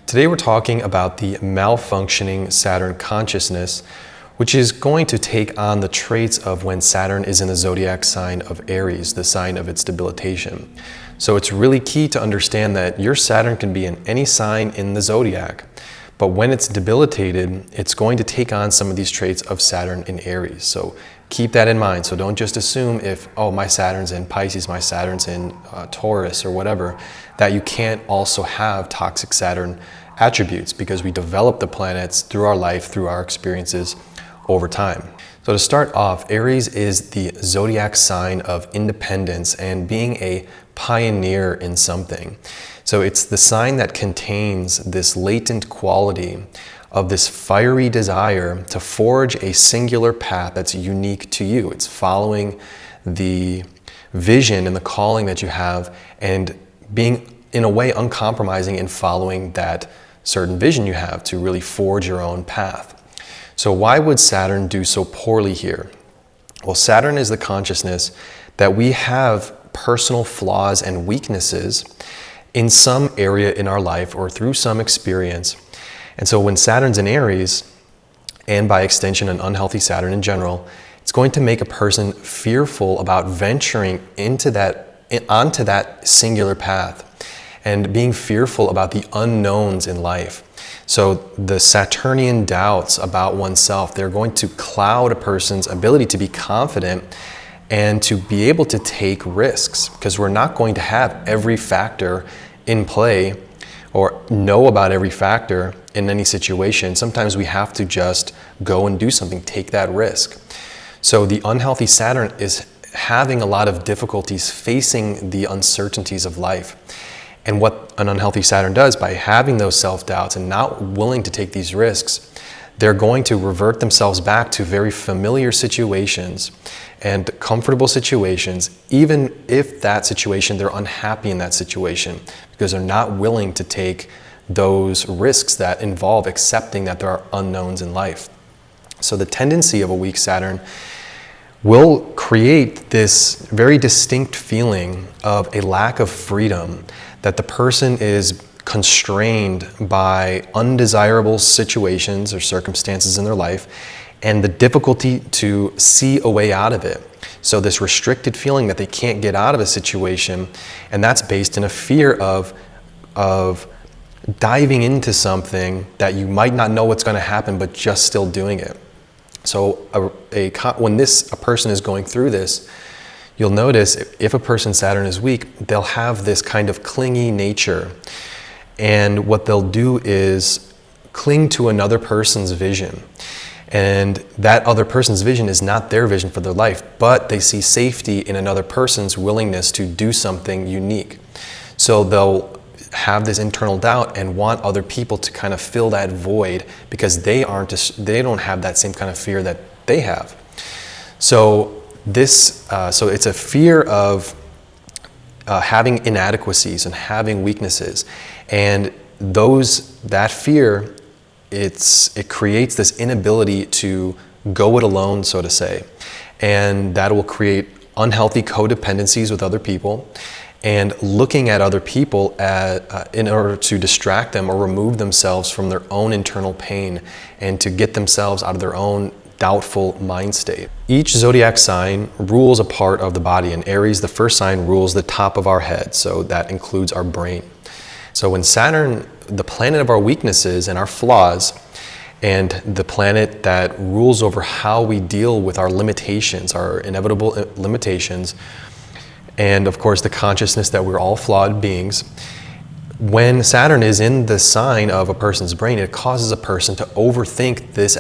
Today we're talking about the malfunctioning Saturn consciousness, which is going to take on the traits of when Saturn is in the zodiac sign of Aries, the sign of its debilitation. So it's really key to understand that your Saturn can be in any sign in the zodiac, but when it's debilitated, it's going to take on some of these traits of Saturn in Aries. So keep that in mind. So don't just assume if, oh, my Saturn's in Pisces, my Saturn's in Taurus or whatever, that you can't also have toxic Saturn attributes, because we develop the planets through our life, through our experiences over time. So to start off, Aries is the zodiac sign of independence and being a pioneer in something. So it's the sign that contains this latent quality of this fiery desire to forge a singular path that's unique to you. It's following the vision and the calling that you have and being, in a way, uncompromising in following that certain vision you have to really forge your own path. So why would Saturn do so poorly here? Well, Saturn is the consciousness that we have personal flaws and weaknesses in some area in our life or through some experience. And so when Saturn's in Aries, and by extension an unhealthy Saturn in general, it's going to make a person fearful about venturing onto that singular path and being fearful about the unknowns in life. So the Saturnian doubts about oneself, they're going to cloud a person's ability to be confident and to be able to take risks, because we're not going to have every factor in play or know about every factor in any situation. Sometimes we have to just go and do something, take that risk. So the unhealthy Saturn is having a lot of difficulties facing the uncertainties of life. And what an unhealthy Saturn does, by having those self-doubts and not willing to take these risks, they're going to revert themselves back to very familiar situations and comfortable situations, even if that situation, they're unhappy in that situation, because they're not willing to take those risks that involve accepting that there are unknowns in life. So the tendency of a weak Saturn will create this very distinct feeling of a lack of freedom, that the person is constrained by undesirable situations or circumstances in their life and the difficulty to see a way out of it. So this restricted feeling that they can't get out of a situation, and that's based in a fear of diving into something that you might not know what's going to happen, but just still doing it. So when a person is going through this, you'll notice if a person's Saturn is weak, they'll have this kind of clingy nature. And what they'll do is cling to another person's vision. And that other person's vision is not their vision for their life, but they see safety in another person's willingness to do something unique. So they'll have this internal doubt and want other people to kind of fill that void, because they don't have that same kind of fear that they have. So it's a fear of having inadequacies and having weaknesses, and that fear, it creates this inability to go it alone, so to say, and that will create unhealthy codependencies with other people, and looking at other people in order to distract them or remove themselves from their own internal pain and to get themselves out of their own doubtful mind state. Each zodiac sign rules a part of the body. In Aries, the first sign rules the top of our head, so that includes our brain. So when Saturn, the planet of our weaknesses and our flaws, and the planet that rules over how we deal with our limitations, our inevitable limitations, and of course the consciousness that we're all flawed beings, when Saturn is in the sign of a person's brain, it causes a person to overthink this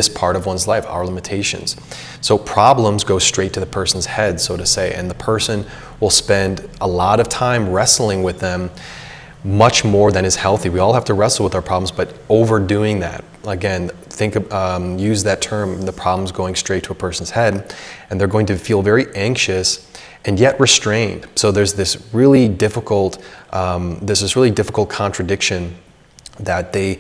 part of one's life, our limitations. So problems go straight to the person's head, so to say, and the person will spend a lot of time wrestling with them, much more than is healthy. We all have to wrestle with our problems, but overdoing that, again, use that term, the problems going straight to a person's head, and they're going to feel very anxious and yet restrained. So there's this really difficult contradiction that they'll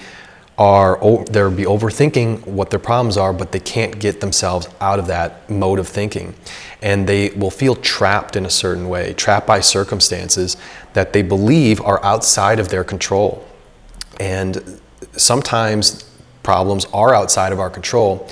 be overthinking what their problems are, but they can't get themselves out of that mode of thinking. And they will feel trapped in a certain way, trapped by circumstances that they believe are outside of their control. And sometimes problems are outside of our control,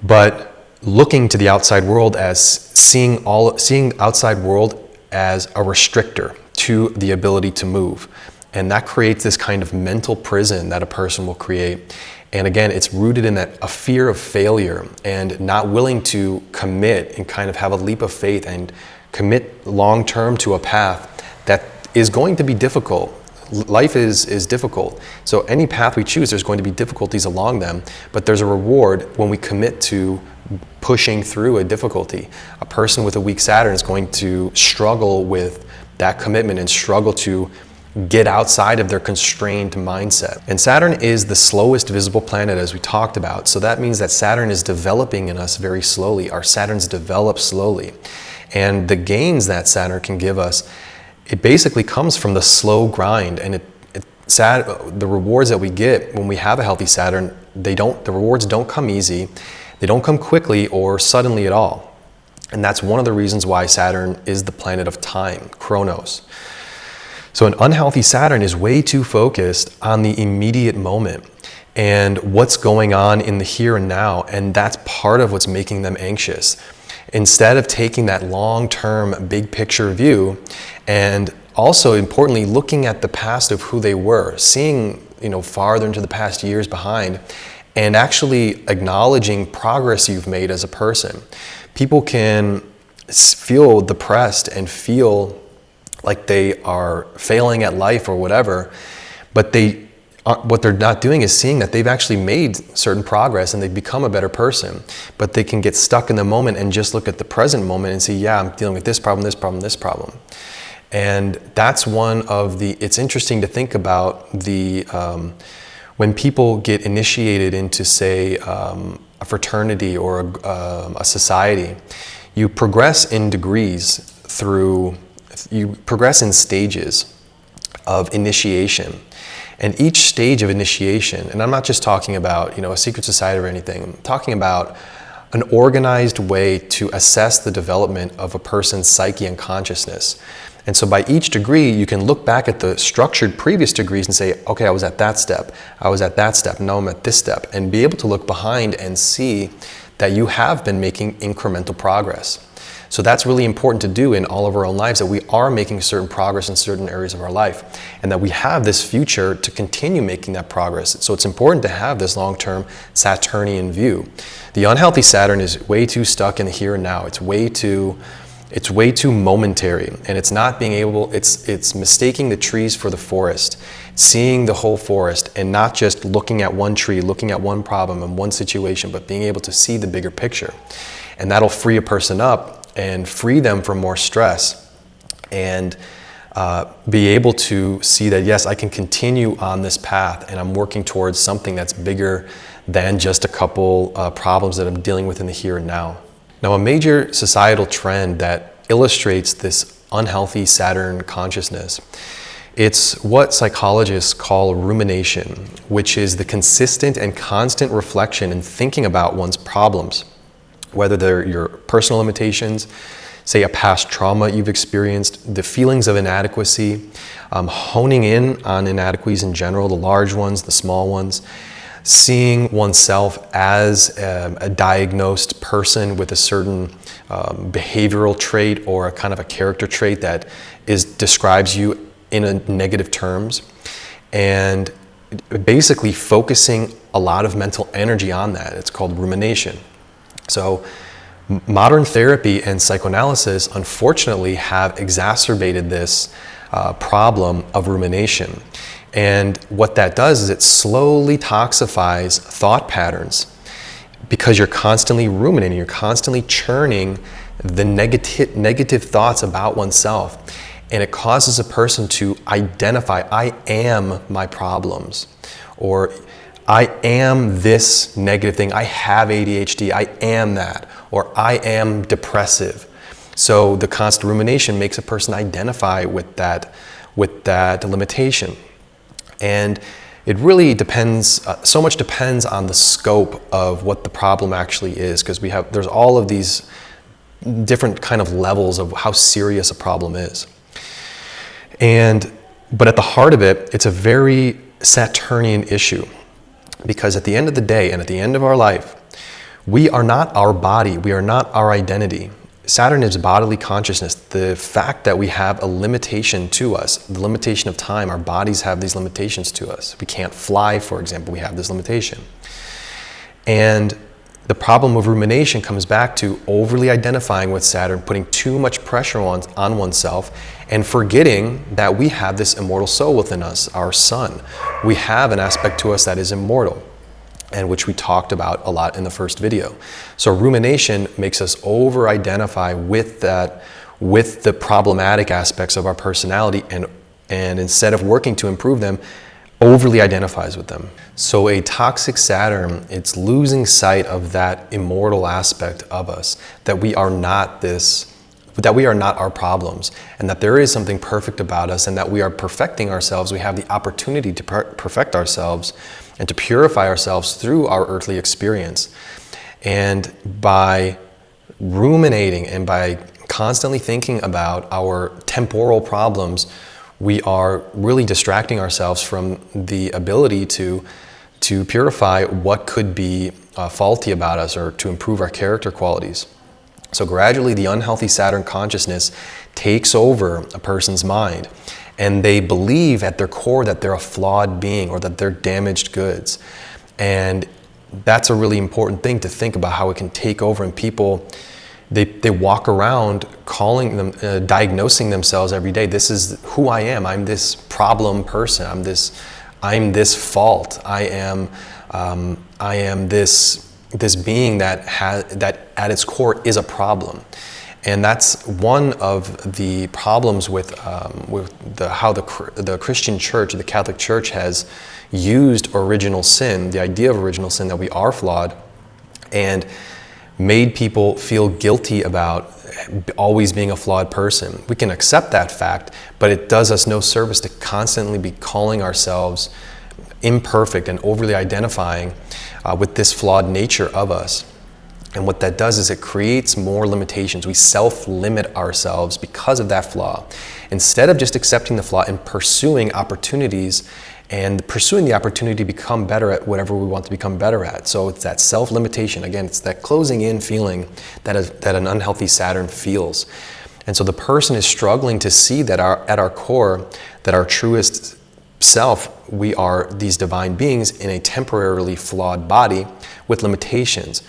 but looking to the outside world as seeing outside world as a restrictor to the ability to move. And that creates this kind of mental prison that a person will create. And again, it's rooted in a fear of failure and not willing to commit and kind of have a leap of faith and commit long term to a path that is going to be difficult. Life is difficult. So any path we choose, there's going to be difficulties along them, but there's a reward when we commit to pushing through a difficulty. A person with a weak Saturn is going to struggle with that commitment and struggle to get outside of their constrained mindset. And Saturn is the slowest visible planet, as we talked about. So that means that Saturn is developing in us very slowly. Our Saturns develop slowly. And the gains that Saturn can give us, it basically comes from the slow grind. And the rewards that we get when we have a healthy Saturn, the rewards don't come easy. They don't come quickly or suddenly at all. And that's one of the reasons why Saturn is the planet of time, Chronos. So an unhealthy Saturn is way too focused on the immediate moment and what's going on in the here and now, and that's part of what's making them anxious. Instead of taking that long-term, big picture view, and also importantly, looking at the past of who they were, seeing farther into the past years behind, and actually acknowledging progress you've made as a person. People can feel depressed and feel like they are failing at life or whatever, but what they're not doing is seeing that they've actually made certain progress and they've become a better person. But they can get stuck in the moment and just look at the present moment and see, yeah, I'm dealing with this problem, this problem, this problem. And that's it's interesting to think about when people get initiated into, say, a fraternity or a society, you progress in degrees you progress in stages of initiation. And each stage of initiation, and I'm not just talking about a secret society or anything, I'm talking about an organized way to assess the development of a person's psyche and consciousness. And so by each degree, you can look back at the structured previous degrees and say, okay, I was at that step, I was at that step, now I'm at this step, and be able to look behind and see that you have been making incremental progress. So that's really important to do in all of our own lives, that we are making certain progress in certain areas of our life, and that we have this future to continue making that progress. So it's important to have this long-term Saturnian view. The unhealthy Saturn is way too stuck in the here and now. It's way too momentary, and it's not being able, it's mistaking the trees for the forest, seeing the whole forest and not just looking at one tree, looking at one problem and one situation, but being able to see the bigger picture. And that'll free a person up and free them from more stress and be able to see that, yes, I can continue on this path and I'm working towards something that's bigger than just a couple problems that I'm dealing with in the here and now. Now, a major societal trend that illustrates this unhealthy Saturn consciousness, it's what psychologists call rumination, which is the consistent and constant reflection and thinking about one's problems, whether they're your personal limitations, say a past trauma you've experienced, the feelings of inadequacy, honing in on inadequacies in general, the large ones, the small ones, seeing oneself as a diagnosed person with a certain behavioral trait or a kind of a character trait that describes you in a negative terms, and basically focusing a lot of mental energy on that. It's called rumination. So modern therapy and psychoanalysis, unfortunately, have exacerbated this problem of rumination. And what that does is it slowly toxifies thought patterns, because you're constantly ruminating, you're constantly churning the negative thoughts about oneself. And it causes a person to identify, I am my problems, or I am this negative thing, I have ADHD, I am that, or I am depressive. So the constant rumination makes a person identify with that limitation. And it really depends, so much depends on the scope of what the problem actually is, because there's all of these different kind of levels of how serious a problem is. But at the heart of it, it's a very Saturnian issue, because at the end of the day and at the end of our life, we are not our body, we are not our identity. Saturn is bodily consciousness. The fact that we have a limitation to us, the limitation of time, our bodies have these limitations to us. We can't fly, for example, we have this limitation. And the problem of rumination comes back to overly identifying with Saturn, putting too much pressure on oneself, and forgetting that we have this immortal soul within us, our sun. We have an aspect to us that is immortal, and which we talked about a lot in the first video. So rumination makes us over-identify with that, with the problematic aspects of our personality, and instead of working to improve them, overly identifies with them. So a toxic Saturn, it's losing sight of that immortal aspect of us, that we are not our problems, and that there is something perfect about us, and that we are perfecting ourselves. We have the opportunity to perfect ourselves and to purify ourselves through our earthly experience. And by ruminating and by constantly thinking about our temporal problems, we are really distracting ourselves from the ability to purify what could be faulty about us, or to improve our character qualities. So gradually the unhealthy Saturn consciousness takes over a person's mind, and they believe at their core that they're a flawed being, or that they're damaged goods. And that's a really important thing to think about, how it can take over. And people, they walk around calling them, diagnosing themselves every day. This is who I am. I'm this problem person. I'm this fault. I am this being that at its core is a problem. And that's one of the problems with how the Christian church, the Catholic Church, has used original sin, the idea of original sin, that we are flawed, and made people feel guilty about always being a flawed person. We can accept that fact, but it does us no service to constantly be calling ourselves imperfect and overly identifying with this flawed nature of us. And what that does is it creates more limitations. We self-limit ourselves because of that flaw. Instead of just accepting the flaw and pursuing opportunities, and pursuing the opportunity to become better at whatever we want to become better at. So it's that self-limitation. Again, it's that closing in feeling that an unhealthy Saturn feels. And so the person is struggling to see that at our core, that our truest self, we are these divine beings in a temporarily flawed body with limitations.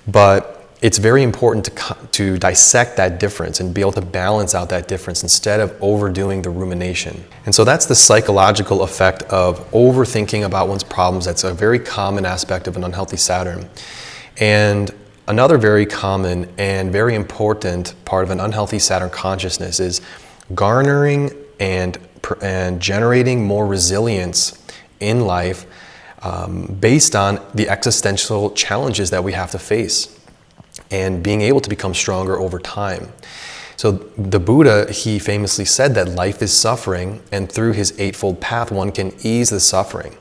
But it's very important to dissect that difference and be able to balance out that difference instead of overdoing the rumination. And so that's the psychological effect of overthinking about one's problems. That's a very common aspect of an unhealthy Saturn. And another very common and very important part of an unhealthy Saturn consciousness is garnering and generating more resilience in life based on the existential challenges that we have to face, and being able to become stronger over time. So the Buddha, he famously said that life is suffering, and through his eightfold path, one can ease the suffering.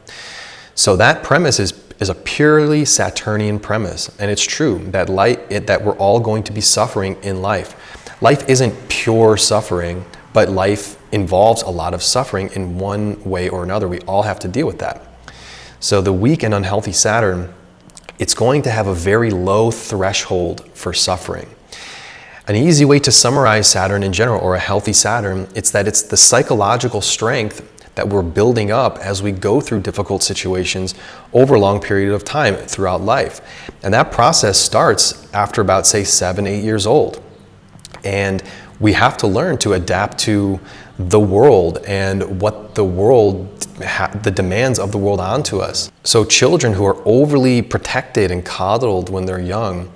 So that premise is a purely Saturnian premise, and it's true that that we're all going to be suffering in life. Life isn't pure suffering, but life involves a lot of suffering in one way or another. We all have to deal with that. So the weak and unhealthy Saturn, it's going to have a very low threshold for suffering. An easy way to summarize Saturn in general, or a healthy Saturn, it's that it's the psychological strength that we're building up as we go through difficult situations over a long period of time throughout life. And that process starts after about, say, 7-8 years old. And we have to learn to adapt to the world and what the demands of the world onto us. So children who are overly protected and coddled when they're young,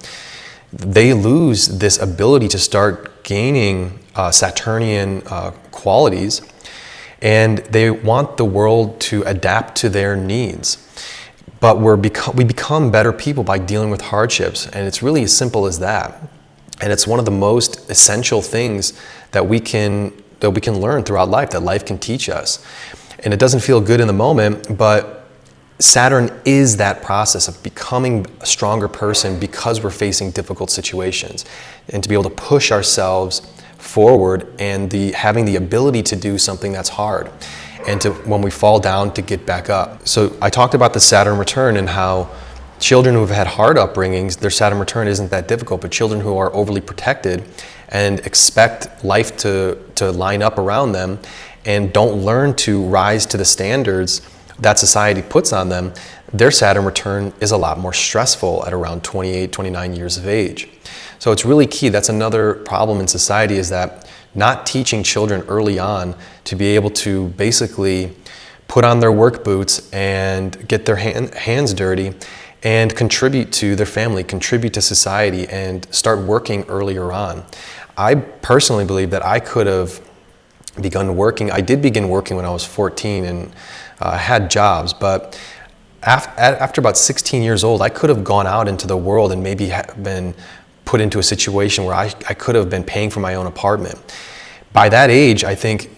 they lose this ability to start gaining Saturnian qualities, and they want the world to adapt to their needs. But we become better people by dealing with hardships, and it's really as simple as that. And it's one of the most essential things that we can learn throughout life, that life can teach us. And it doesn't feel good in the moment, but Saturn is that process of becoming a stronger person because we're facing difficult situations, and to be able to push ourselves forward and having the ability to do something that's hard. and to when we fall down to get back up. So I talked about the Saturn return and how children who have had hard upbringings, their Saturn return isn't that difficult, but children who are overly protected and expect life to line up around them and don't learn to rise to the standards that society puts on them, their Saturn return is a lot more stressful at around 28, 29 years of age. So it's really key. That's another problem in society, is that not teaching children early on to be able to basically put on their work boots and get their hands dirty and contribute to their family, contribute to society, and start working earlier on. I personally believe that I could have begun working. I did begin working when I was 14 and had jobs, but after about 16 years old, I could have gone out into the world and maybe been put into a situation where I could have been paying for my own apartment. By that age, I think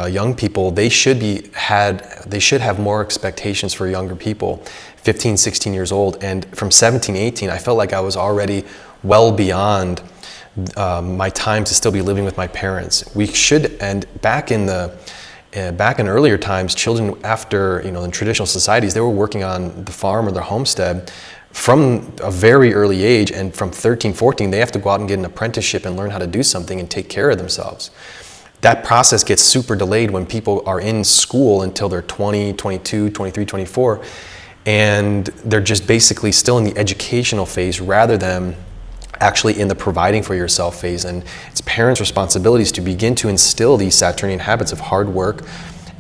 young people, they should have more expectations for younger people, 15, 16 years old. And from 17, 18, I felt like I was already well beyond my time to still be living with my parents. We should, and back in earlier times, children after, in traditional societies, they were working on the farm or their homestead from a very early age, and from 13, 14, they have to go out and get an apprenticeship and learn how to do something and take care of themselves. That process gets super delayed when people are in school until they're 20, 22, 23, 24, and they're just basically still in the educational phase rather than actually in the providing for yourself phase. And it's parents' responsibilities to begin to instill these Saturnian habits of hard work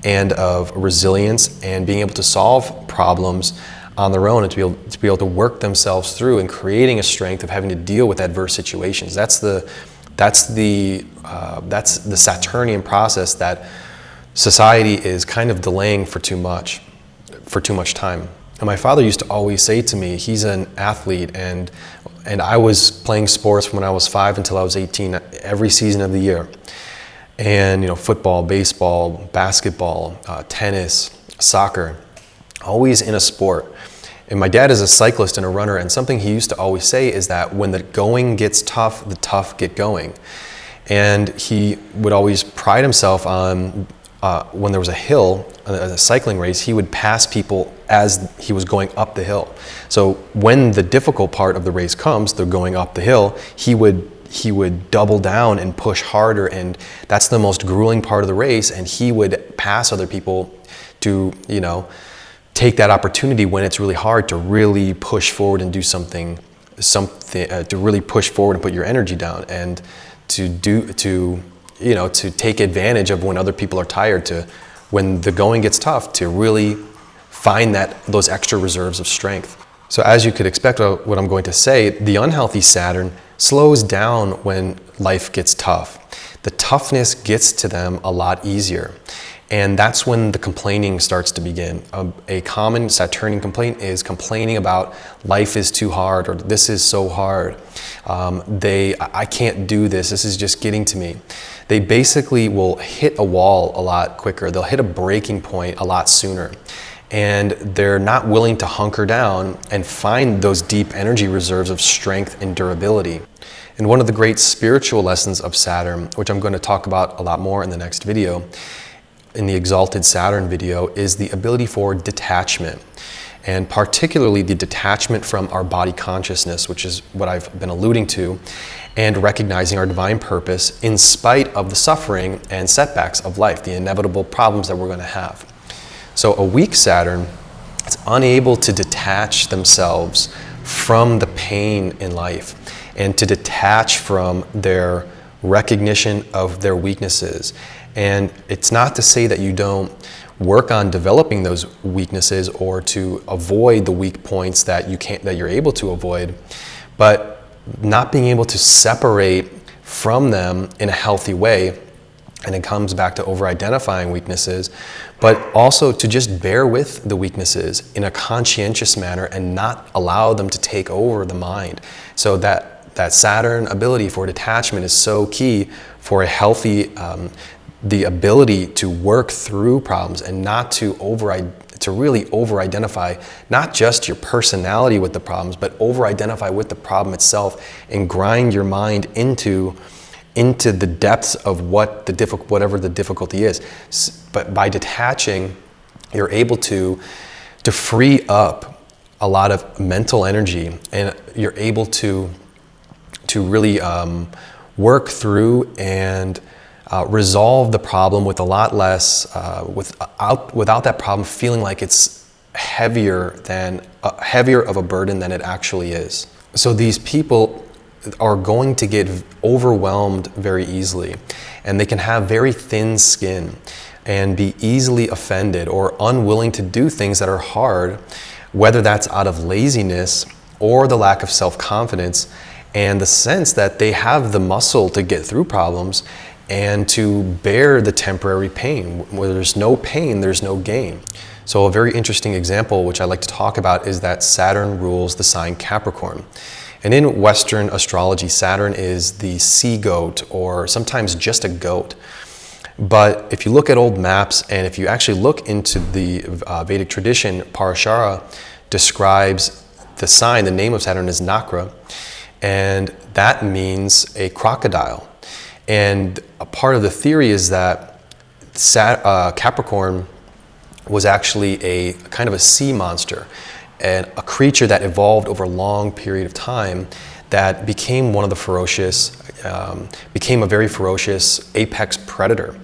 and of resilience and being able to solve problems on their own, and to be able to work themselves through and creating a strength of having to deal with adverse situations. That's the Saturnian process that society is kind of delaying for too much time. And my father used to always say to me, he's an athlete, and I was playing sports from when I was 5 until I was 18, every season of the year. And football, baseball, basketball, tennis, soccer, always in a sport. And my dad is a cyclist and a runner, and something he used to always say is that when the going gets tough, the tough get going. And he would always pride himself on when there was a hill, a cycling race, he would pass people as he was going up the hill. So when the difficult part of the race comes, they're going up the hill, he would double down and push harder, and that's the most grueling part of the race, and he would pass other people to, take that opportunity when it's really hard to really push forward and do something to really push forward and put your energy down, and to take advantage of when other people are tired, to when the going gets tough, to really find those extra reserves of strength. So as you could expect what I'm going to say, the unhealthy Saturn slows down when life gets tough. The toughness gets to them a lot easier. And that's when the complaining starts to begin. A common Saturnian complaint is complaining about life is too hard, or this is so hard. I can't do this. This is just getting to me. They basically will hit a wall a lot quicker. They'll hit a breaking point a lot sooner. And they're not willing to hunker down and find those deep energy reserves of strength and durability. And one of the great spiritual lessons of Saturn, which I'm going to talk about a lot more in the next video, in the exalted Saturn video, is the ability for detachment, and particularly the detachment from our body consciousness, which is what I've been alluding to, and recognizing our divine purpose in spite of the suffering and setbacks of life, the inevitable problems that we're going to have. So a weak Saturn is unable to detach themselves from the pain in life and to detach from their recognition of their weaknesses. And it's not to say that you don't work on developing those weaknesses or to avoid the weak points that you're able to avoid, but not being able to separate from them in a healthy way. And it comes back to over-identifying weaknesses, but also to just bear with the weaknesses in a conscientious manner and not allow them to take over the mind. So that Saturn ability for detachment is so key for a healthy the ability to work through problems and not to really over-identify not just your personality with the problems, but over-identify with the problem itself and grind your mind into into the depths of whatever the difficulty is. But by detaching, you're able to free up a lot of mental energy, and you're able to really work through and resolve the problem with a lot less, without that problem feeling like it's heavier of a burden than it actually is. So these people are going to get overwhelmed very easily, and they can have very thin skin and be easily offended or unwilling to do things that are hard, whether that's out of laziness or the lack of self-confidence and the sense that they have the muscle to get through problems and to bear the temporary pain. Where there's no pain, there's no gain. So a very interesting example, which I like to talk about, is that Saturn rules the sign Capricorn. And in Western astrology, Saturn is the sea goat, or sometimes just a goat. But if you look at old maps, and if you actually look into the Vedic tradition, Parashara describes the sign, the name of Saturn is Nakra, and that means a crocodile. And a part of the theory is that Capricorn was actually a kind of a sea monster, and a creature that evolved over a long period of time that became became a very ferocious apex predator.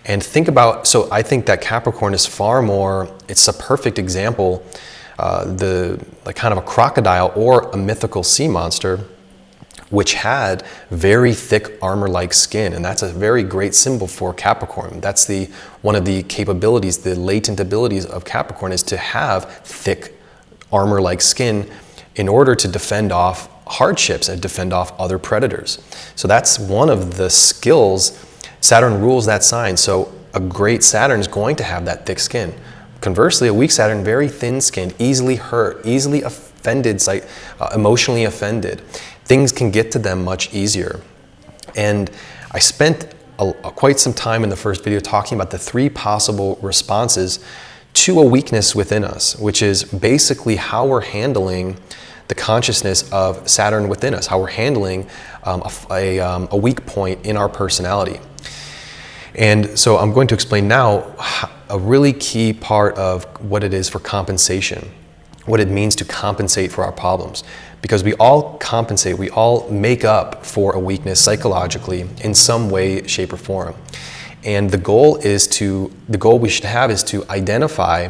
And so I think that Capricorn is it's a perfect example, like kind of a crocodile or a mythical sea monster, which had very thick armor-like skin, and that's a very great symbol for Capricorn. That's one of the capabilities, the latent abilities of Capricorn, is to have thick armor-like skin in order to defend off hardships and defend off other predators. So that's one of the skills. Saturn rules that sign, so a great Saturn is going to have that thick skin. Conversely, a weak Saturn, very thin-skinned, easily hurt, easily offended, emotionally offended. Things can get to them much easier. And I spent quite some time in the first video talking about the 3 possible responses to a weakness within us, which is basically how we're handling the consciousness of Saturn within us, how we're handling a weak point in our personality. And so I'm going to explain now a really key part of what it is for compensation, what it means to compensate for our problems. Because we all compensate, we all make up for a weakness psychologically in some way, shape, or form. And the goal we should have is to identify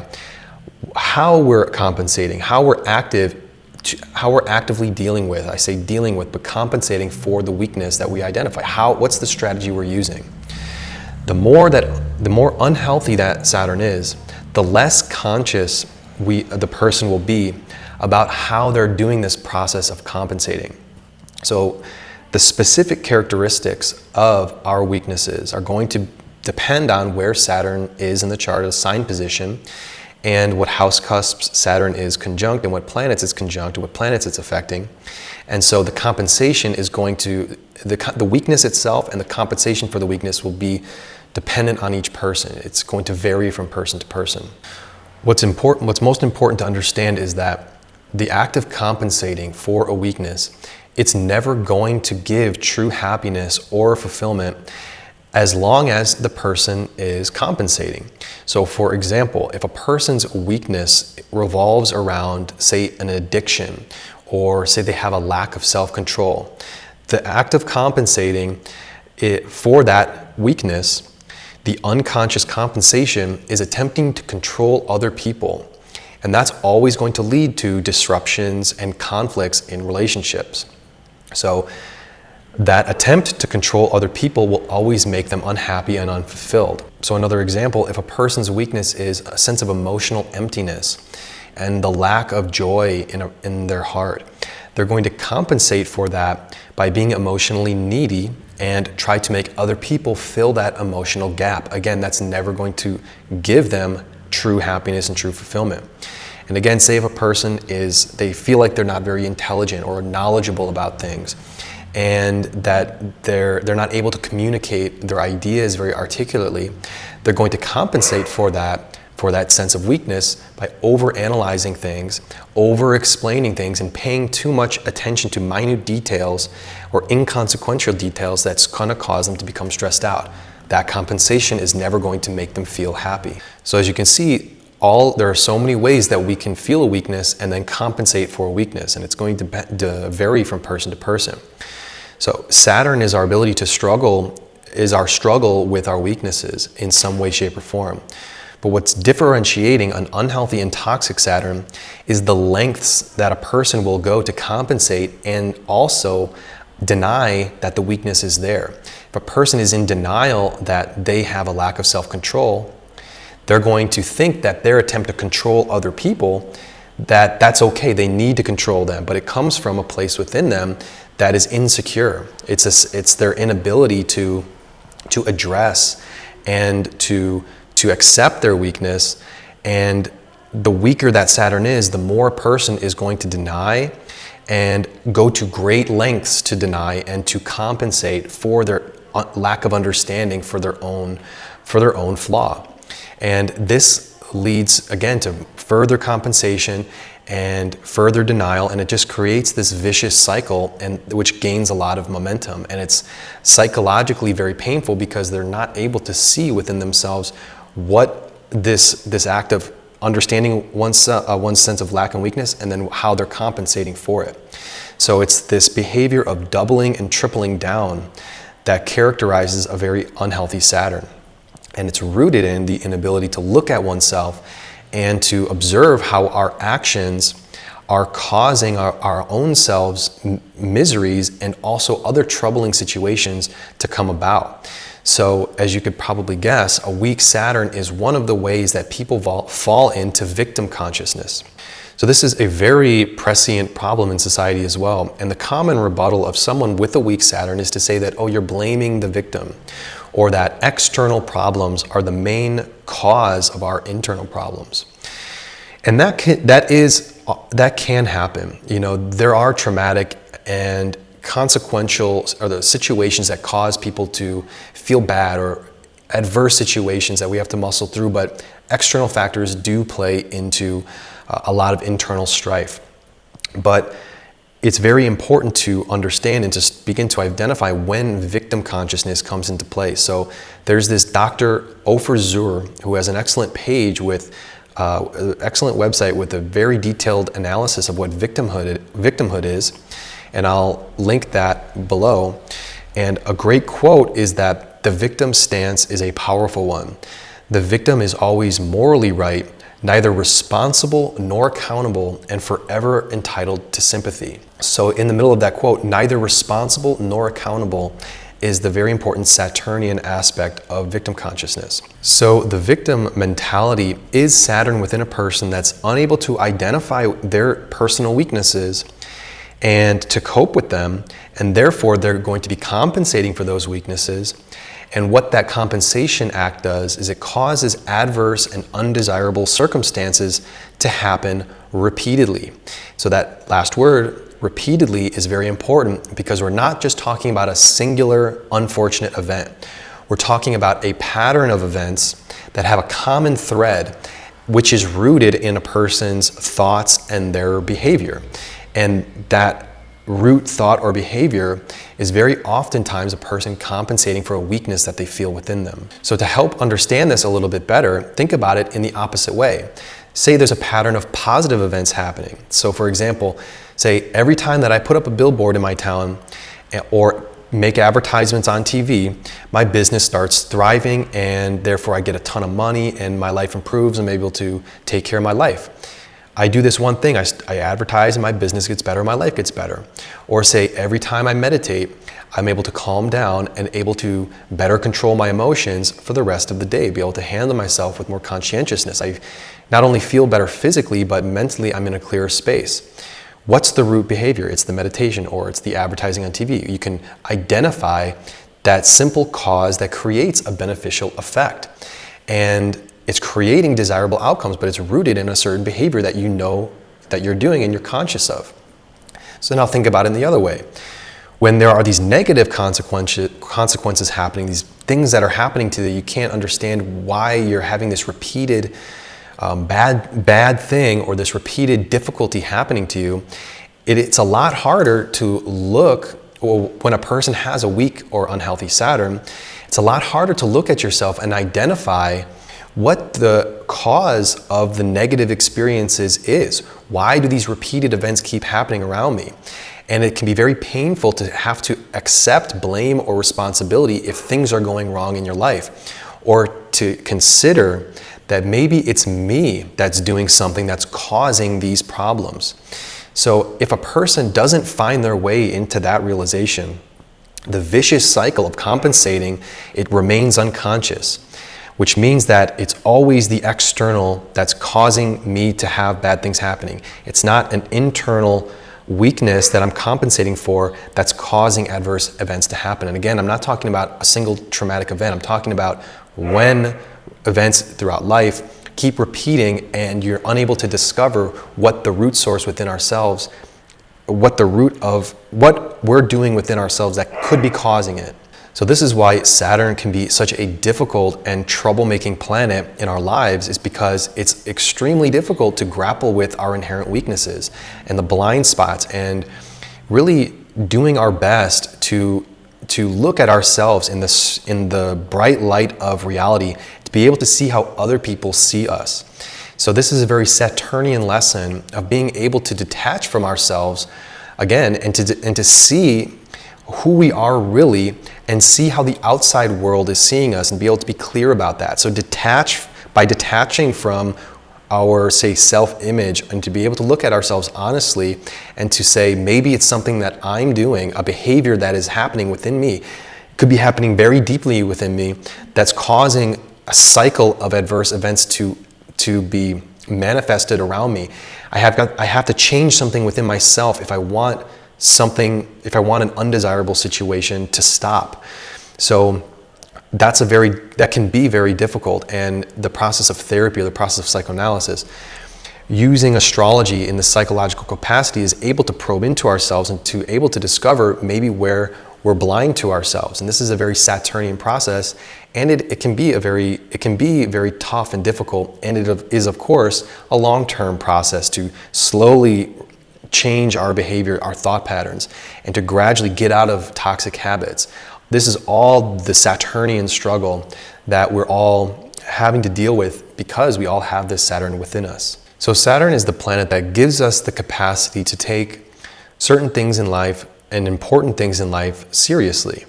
how we're compensating, how we're actively dealing with, I say dealing with, but compensating for the weakness that we identify. What's the strategy we're using? The more unhealthy that Saturn is, the less conscious the person will be about how they're doing this process of compensating. So the specific characteristics of our weaknesses are going to depend on where Saturn is in the chart, a sign position, and what house cusps Saturn is conjunct, and what planets it's conjunct, and what planets it's affecting. And so the compensation is going to, the weakness itself and the compensation for the weakness will be dependent on each person. It's going to vary from person to person. What's most important to understand is that the act of compensating for a weakness, it's never going to give true happiness or fulfillment as long as the person is compensating. So for example, if a person's weakness revolves around, say, an addiction, or say they have a lack of self-control, the act of compensating for that weakness, the unconscious compensation, is attempting to control other people. And that's always going to lead to disruptions and conflicts in relationships. So that attempt to control other people will always make them unhappy and unfulfilled. So another example, if a person's weakness is a sense of emotional emptiness and the lack of joy in their heart, they're going to compensate for that by being emotionally needy and try to make other people fill that emotional gap. Again, that's never going to give them true happiness and true fulfillment. And again, say if a person they feel like they're not very intelligent or knowledgeable about things, and that they're not able to communicate their ideas very articulately, they're going to compensate for that for that sense of weakness by over-analyzing things, over-explaining things, and paying too much attention to minute details or inconsequential details that's going to cause them to become stressed out. That compensation is never going to make them feel happy. So as you can see, there are so many ways that we can feel a weakness and then compensate for a weakness, and it's going to vary from person to person. So Saturn is our ability to struggle, is our struggle with our weaknesses in some way, shape, or form. But what's differentiating an unhealthy and toxic Saturn is the lengths that a person will go to compensate and also deny that the weakness is there. If a person is in denial that they have a lack of self-control, they're going to think that their attempt to control other people, that's okay, they need to control them, but it comes from a place within them that is insecure. It's their inability to address and to accept their weakness. And the weaker that Saturn is, the more a person is going to deny and go to great lengths to deny and to compensate for their lack of understanding for their own flaw. And this leads again to further compensation and further denial, and it just creates this vicious cycle, and which gains a lot of momentum. And it's psychologically very painful because they're not able to see within themselves what this act of understanding one's sense of lack and weakness, and then how they're compensating for it. So it's this behavior of doubling and tripling down that characterizes a very unhealthy Saturn. And it's rooted in the inability to look at oneself and to observe how our actions are causing our own selves miseries and also other troubling situations to come about. So as you could probably guess, a weak Saturn is one of the ways that people fall into victim consciousness. So this is a very prescient problem in society as well. And the common rebuttal of someone with a weak Saturn is to say that, oh, you're blaming the victim, or that external problems are the main cause of our internal problems. And that can happen. You know, there are traumatic and consequential or the situations that cause people to feel bad, or adverse situations that we have to muscle through, but external factors do play into a lot of internal strife. But it's very important to understand and to begin to identify when victim consciousness comes into play. So there's this Dr. Ofer Zur, who has an excellent page with an excellent website with a very detailed analysis of what victimhood is, and I'll link that below. And a great quote is that the victim stance is a powerful one. The victim is always morally right, neither responsible nor accountable, and forever entitled to sympathy. So in the middle of that quote, neither responsible nor accountable is the very important Saturnian aspect of victim consciousness. So the victim mentality is Saturn within a person that's unable to identify their personal weaknesses and to cope with them, and therefore they're going to be compensating for those weaknesses. And what that compensation act does is it causes adverse and undesirable circumstances to happen repeatedly. So that last word, repeatedly, is very important because we're not just talking about a singular unfortunate event. We're talking about a pattern of events that have a common thread, which is rooted in a person's thoughts and their behavior. And that root thought or behavior is very oftentimes a person compensating for a weakness that they feel within them. So to help understand this a little bit better, think about it in the opposite way. Say there's a pattern of positive events happening. So for example, say every time that I put up a billboard in my town or make advertisements on TV, my business starts thriving, and therefore I get a ton of money and my life improves. I'm able to take care of my life. I do this one thing, I advertise and my business gets better, my life gets better. Or say every time I meditate, I'm able to calm down and able to better control my emotions for the rest of the day, be able to handle myself with more conscientiousness. I not only feel better physically, but mentally I'm in a clearer space. What's the root behavior? It's the meditation, or it's the advertising on TV. You can identify that simple cause that creates a beneficial effect. And it's creating desirable outcomes, but it's rooted in a certain behavior that you know that you're doing and you're conscious of. So now think about it in the other way. When there are these negative consequences happening, these things that are happening to you, you can't understand why you're having this repeated bad thing or this repeated difficulty happening to you, it's a lot harder to look, or when a person has a weak or unhealthy Saturn, it's a lot harder to look at yourself and identify what the cause of the negative experiences is. Why do these repeated events keep happening around me? And it can be very painful to have to accept blame or responsibility if things are going wrong in your life, or to consider that maybe it's me that's doing something that's causing these problems. So if a person doesn't find their way into that realization, the vicious cycle of compensating, it remains unconscious, which means that it's always the external that's causing me to have bad things happening. It's not an internal weakness that I'm compensating for that's causing adverse events to happen. And again, I'm not talking about a single traumatic event. I'm talking about when events throughout life keep repeating and you're unable to discover what the root source within ourselves, what the root of what we're doing within ourselves that could be causing it. So this is why Saturn can be such a difficult and troublemaking planet in our lives, is because it's extremely difficult to grapple with our inherent weaknesses and the blind spots, and really doing our best to look at ourselves in the bright light of reality, to be able to see how other people see us. So this is a very Saturnian lesson of being able to detach from ourselves again, and to see who we are really, and see how the outside world is seeing us, and be able to be clear about that. So by detaching from our, say, self-image, and to be able to look at ourselves honestly and to say, maybe it's something that I'm doing, a behavior that is happening within me, could be happening very deeply within me, that's causing a cycle of adverse events to be manifested around me. I have to change something within myself if I want an undesirable situation to stop. So that can be very difficult. And the process of therapy, or the process of psychoanalysis, using astrology in the psychological capacity, is able to probe into ourselves and to able to discover maybe where we're blind to ourselves. And this is a very Saturnian process, and it can be very tough and difficult, and it is of course a long-term process to slowly change our behavior, our thought patterns, and to gradually get out of toxic habits. This is all the Saturnian struggle that we're all having to deal with, because we all have this Saturn within us. So Saturn is the planet that gives us the capacity to take certain things in life and important things in life seriously.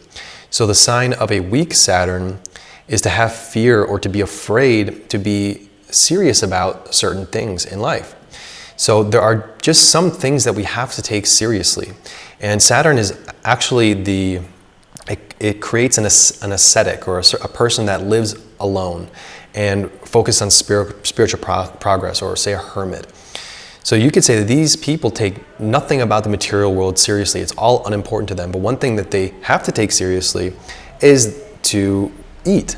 So the sign of a weak Saturn is to have fear, or to be afraid to be serious about certain things in life. So there are just some things that we have to take seriously. And Saturn is actually it creates an ascetic, or a person that lives alone and focus on spiritual progress, or say a hermit. So you could say that these people take nothing about the material world seriously. It's all unimportant to them. But one thing that they have to take seriously is to eat,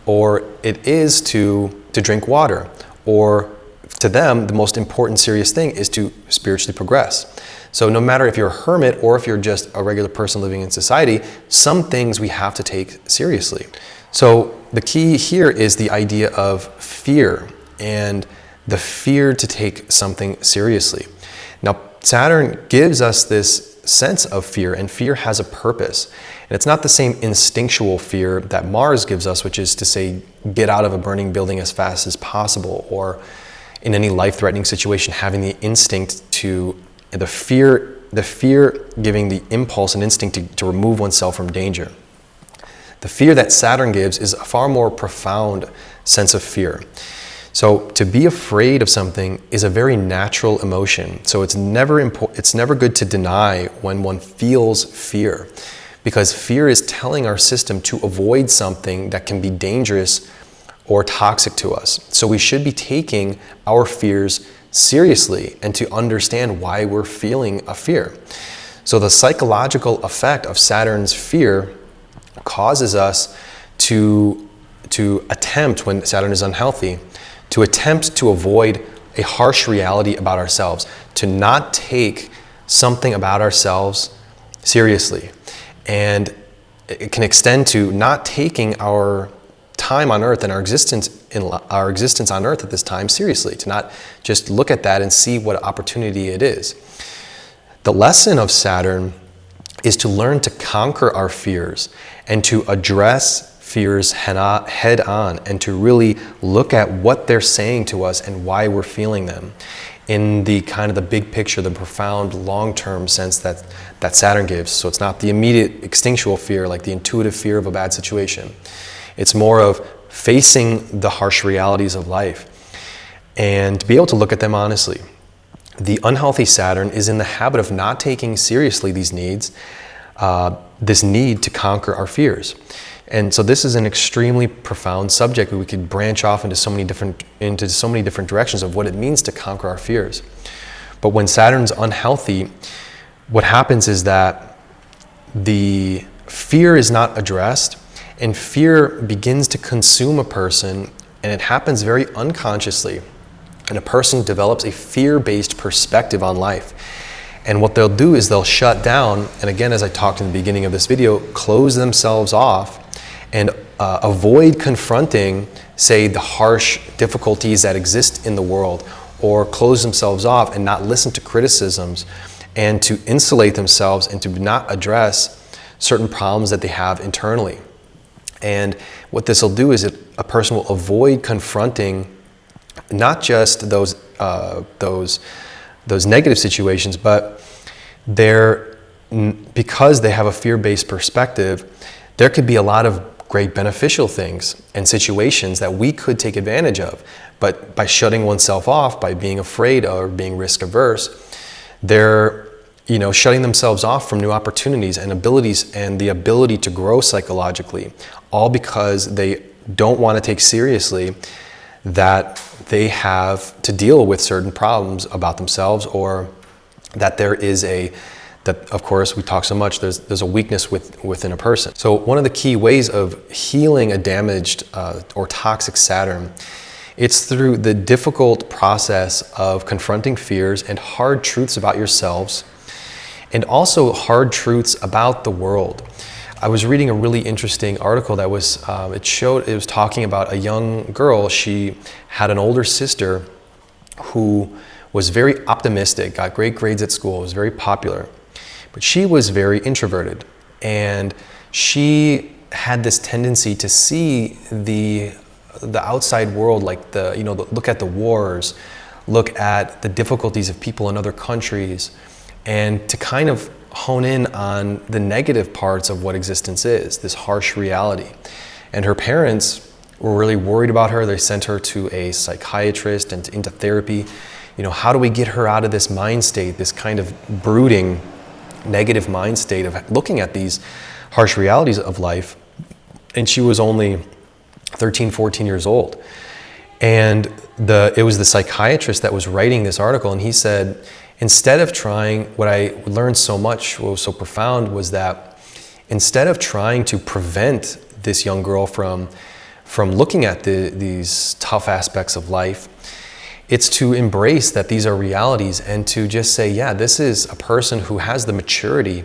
or it is to drink water, or to them, the most important serious thing is to spiritually progress. So no matter if you're a hermit or if you're just a regular person living in society, some things we have to take seriously. So the key here is the idea of fear, and the fear to take something seriously. Now, Saturn gives us this sense of fear, and fear has a purpose. And it's not the same instinctual fear that Mars gives us, which is to say, get out of a burning building as fast as possible, or in any life-threatening situation, having the instinct the fear giving the impulse and instinct to remove oneself from danger. The fear that Saturn gives is a far more profound sense of fear. So to be afraid of something is a very natural emotion. So it's never good to deny when one feels fear, because fear is telling our system to avoid something that can be dangerous or toxic to us. So we should be taking our fears seriously and to understand why we're feeling a fear. So the psychological effect of Saturn's fear causes us to attempt, when Saturn is unhealthy, to attempt to avoid a harsh reality about ourselves, to not take something about ourselves seriously. And it can extend to not taking our time on earth and our existence on earth at this time seriously, to not just look at that and see what opportunity it is. The lesson of Saturn is to learn to conquer our fears and to address fears head on, and to really look at what they're saying to us and why we're feeling them in the kind of the big picture, the profound long-term sense that Saturn gives. So it's not the immediate instinctual fear, like the intuitive fear of a bad situation. It's more of facing the harsh realities of life and to be able to look at them honestly. The unhealthy Saturn is in the habit of not taking seriously these needs, this need to conquer our fears. And so this is an extremely profound subject that we could branch off into so many different directions of what it means to conquer our fears. But when Saturn's unhealthy, what happens is that the fear is not addressed, and fear begins to consume a person, and it happens very unconsciously. And a person develops a fear-based perspective on life. And what they'll do is they'll shut down, and again, as I talked in the beginning of this video, close themselves off and avoid confronting, say, the harsh difficulties that exist in the world, or close themselves off and not listen to criticisms, and to insulate themselves and to not address certain problems that they have internally. And what this will do is a person will avoid confronting not just those negative situations, but because they have a fear-based perspective, there could be a lot of great beneficial things and situations that we could take advantage of. But by shutting oneself off, by being afraid or being risk-averse, they're shutting themselves off from new opportunities and abilities and the ability to grow psychologically, all because they don't want to take seriously that they have to deal with certain problems about themselves, or that there is that of course we talk so much, there's a weakness within a person. So one of the key ways of healing a damaged or toxic Saturn, it's through the difficult process of confronting fears and hard truths about yourselves, and also hard truths about the world. I was reading a really interesting article that was, it was talking about a young girl. She had an older sister who was very optimistic, got great grades at school, was very popular, but she was very introverted. And she had this tendency to see the outside world, like look at the wars, look at the difficulties of people in other countries, and to kind of hone in on the negative parts of what existence is, this harsh reality. And her parents were really worried about her. They sent her to a psychiatrist and into therapy. How do we get her out of this mind state, this kind of brooding, negative mind state of looking at these harsh realities of life? And she was only 13, 14 years old. And it was the psychiatrist that was writing this article, and he said, instead of trying, what I learned so much, what was so profound, was that instead of trying to prevent this young girl from looking at these tough aspects of life, it's to embrace that these are realities and to just say, yeah, this is a person who has the maturity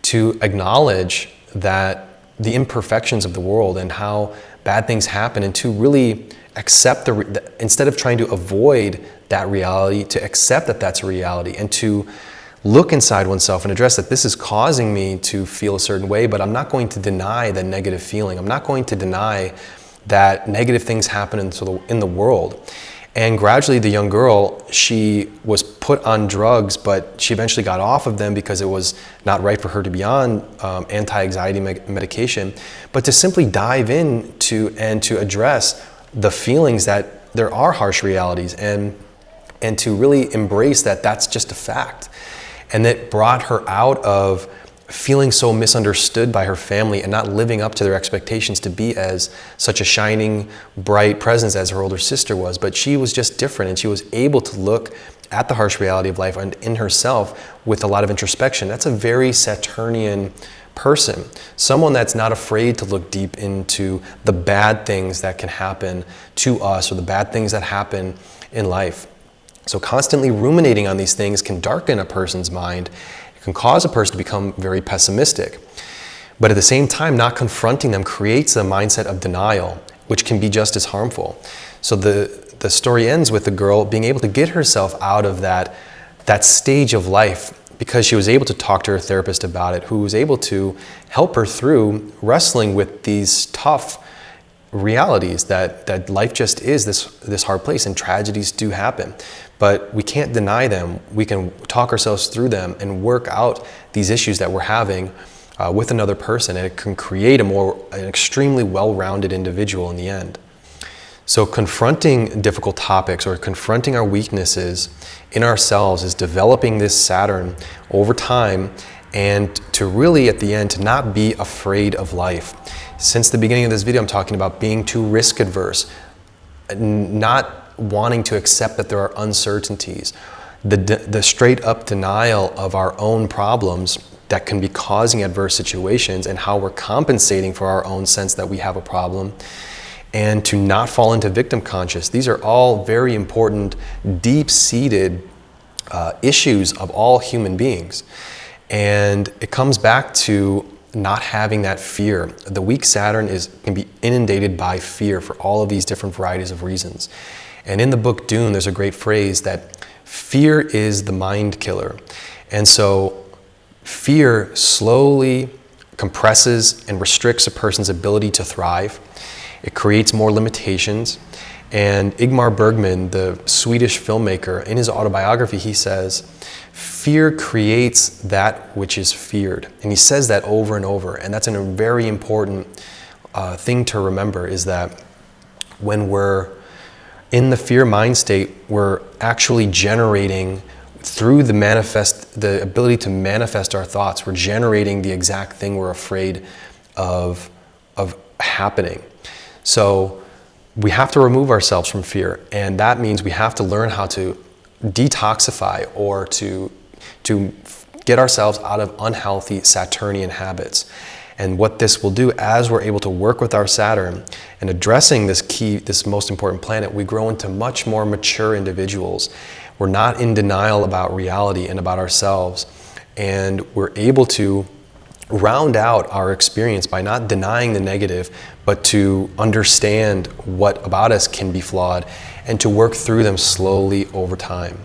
to acknowledge that the imperfections of the world and how bad things happen, and to really accept instead of trying to avoid that reality, to accept that that's a reality, and to look inside oneself and address that this is causing me to feel a certain way, but I'm not going to deny the negative feeling. I'm not going to deny that negative things happen in the world. And gradually the young girl, she was put on drugs, but she eventually got off of them because it was not right for her to be on anti-anxiety medication, but to simply dive into and to address the feelings that there are harsh realities, and to really embrace that that's just a fact. And that brought her out of feeling so misunderstood by her family and not living up to their expectations to be as such a shining, bright presence as her older sister was. But she was just different, and she was able to look at the harsh reality of life and in herself with a lot of introspection. That's a very Saturnian person, someone that's not afraid to look deep into the bad things that can happen to us, or the bad things that happen in life. So constantly ruminating on these things can darken a person's mind. It can cause a person to become very pessimistic. But at the same time, not confronting them creates a mindset of denial which can be just as harmful. So the story ends with the girl being able to get herself out of that stage of life because she was able to talk to her therapist about it, who was able to help her through wrestling with these tough realities that life just is this hard place, and tragedies do happen. But we can't deny them. We can talk ourselves through them and work out these issues that we're having with another person, and it can create an extremely well-rounded individual in the end. So confronting difficult topics or confronting our weaknesses in ourselves is developing this Saturn over time, and to really, at the end, to not be afraid of life. Since the beginning of this video, I'm talking about being too risk-averse, not wanting to accept that there are uncertainties, the straight-up denial of our own problems that can be causing adverse situations, and how we're compensating for our own sense that we have a problem, and to not fall into victim conscious. These are all very important, deep-seated issues of all human beings. And it comes back to not having that fear. The weak Saturn can be inundated by fear for all of these different varieties of reasons. And in the book Dune, there's a great phrase that fear is the mind killer. And so fear slowly compresses and restricts a person's ability to thrive. It creates more limitations. And Ingmar Bergman, the Swedish filmmaker, in his autobiography, he says, fear creates that which is feared. And he says that over and over. And that's a very important thing to remember, is that when we're in the fear mind state, we're actually generating, through the ability to manifest our thoughts, we're generating the exact thing we're afraid of happening. So we have to remove ourselves from fear, and that means we have to learn how to detoxify, or to get ourselves out of unhealthy Saturnian habits. And what this will do, as we're able to work with our Saturn and addressing this most important planet, we grow into much more mature individuals. We're not in denial about reality and about ourselves, and we're able to round out our experience by not denying the negative, but to understand what about us can be flawed and to work through them slowly over time.